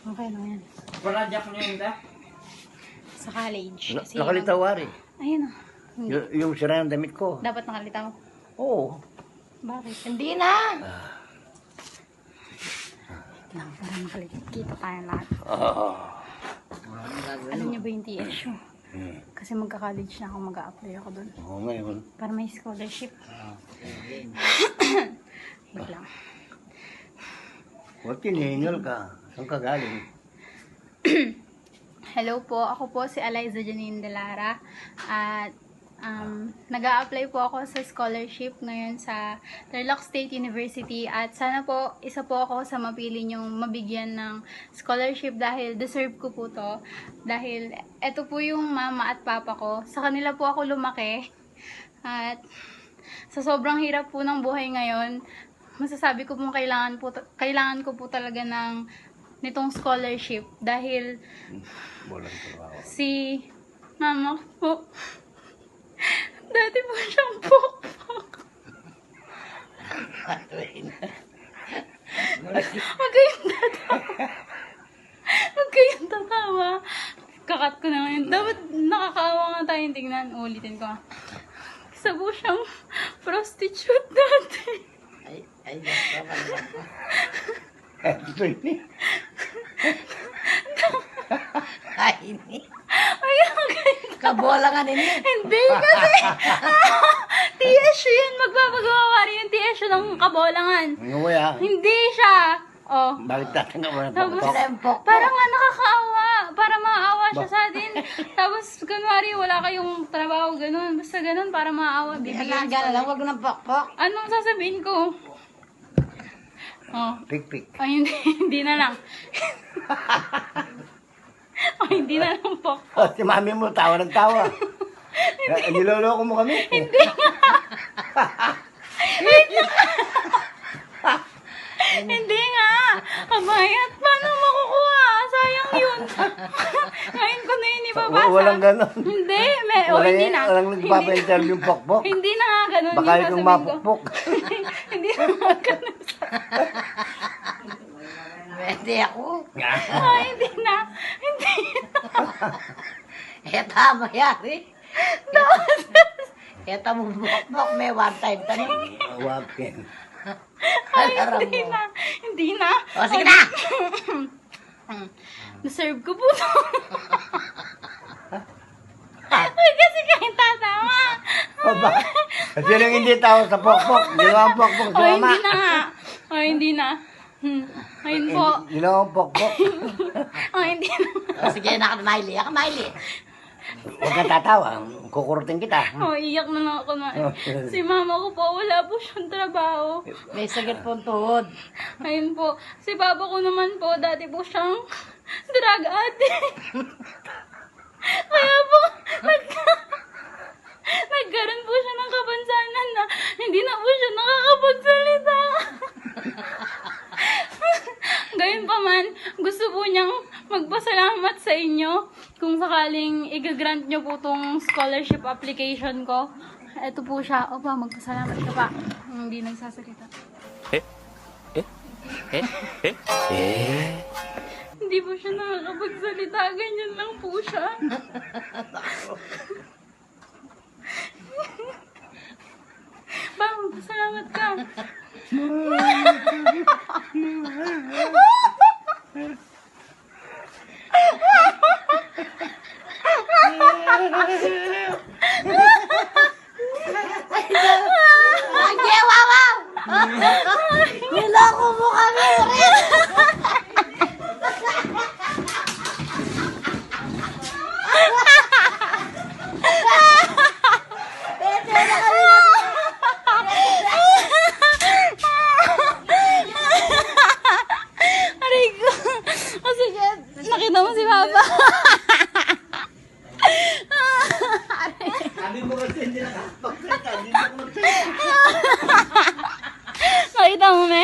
Okay lang yan. Project niyo yun ka? Sa college. Kasi Nakalitaw, Ari. ayun o. Yung sira ng damit ko. Dapat nakalitaw. Oo. Bakit? Hindi na. Lang, para makalikita tayo lahat. Ah. Alam niyo ba yung TSU? Kasi magka-college na ako, mag-a-apply ako doon. Oo, ngayon. Para may scholarship. Wait lang. Huwag tinihingal ka. Saan ka galing? Hello po, ako po si Eliza Janine Delara at nag-a-apply po ako sa scholarship ngayon sa Tarlac State University at sana po isa po ako sa mapili niyong mabigyan ng scholarship dahil deserve ko po to. Dahil eto po yung mama at papa ko. Sa kanila po ako lumaki at sa sobrang hirap po ng buhay ngayon, masasabi ko pong kailangan ko po talaga nitong scholarship dahil Walang trabaho. si mama po dati po siyang pokpok. Huwag kayong tatawa. Huwag kayong tatawa. Kakat ko na ngayon. Dapat nakakaawa nga tayong tingnan. Ulitin ko nga. Isa po siyang prostitute dati. Ay, Ito yun. Ay, hindi. Ay, Kabola nga nini. hindi kasi. TSU yun. Magpapagawa rin yung TSU ng kabolangan. Ngayon ah. Hindi siya. Oh. Balik natin nga wala Tapos, pa. Lempok. parang nga nakakaawa. Para maawa siya sa atin. Tapos, kunwari, wala kayong trabaho, ganun. Basta ganun, para maawa. Bibigyan Alaga lang, wag ng pokpok. Anong sasabihin ko? Oh. Pik-pik. Ay, hindi na lang. Ay, hindi na lang po. Oh, si mami mo, tawa ng tawa. Niloloko mo kami. Hindi nga. Hindi nga. Kabayat, paano makukuha? Sayang yun. Ngayon ko na yun ibabasa. Walang ganon. Hindi, hindi na. Walang nagpapa-interview yung pokpok. Hindi na nga ganun. Baka yung yung sasabihin ko. mapukpok. Hindi na nga ganun. Pwede ako. Ay, hindi na. Hindi na. Eta mayari. Eta mo pokpok, may one time tanong. Wakin. Ay, hindi na. Hindi na. O, sige na. Deserve ko po to. Ay, kasi kayo tatawa. Kasi lang hindi tao sa pokpok. Hindi lang ang pokpok sa Ay, mama. hindi na nga. Ay, hindi na. Ayun po. Hindi lang ang pokpok. Ay, hindi na. O, sige na ka, Miley. Ako, Miley. Huwag kang tatawa. Kukurutin kita. Oh, iyak na lang ako na. Si mama ko po, wala po siyang trabaho. May sakit po ang tuhod. Ayun po. Si papa ko naman po, dati po siyang drug addict. Kaya po, nagkaroon po siya ng kapansanan na hindi na po siya nakakapagsalita. Gayun pa man, gusto po niyang magpasalamat sa inyo kung sakaling i-grant niyo po tong scholarship application ko. Ito po siya. Opa, magpasalamat ka pa. Hindi nagsasalita. Hindi po siya nakakapagsalita. Ganyan lang po siya. Ba, magpasalamat ka. Lagi, wawaw! Niloko mo kami rin! Aray ko. O sige, nakita mo si Papa. Sabi mo kasi hindi nakapagsalita. Hindi mo Nakita mo, me?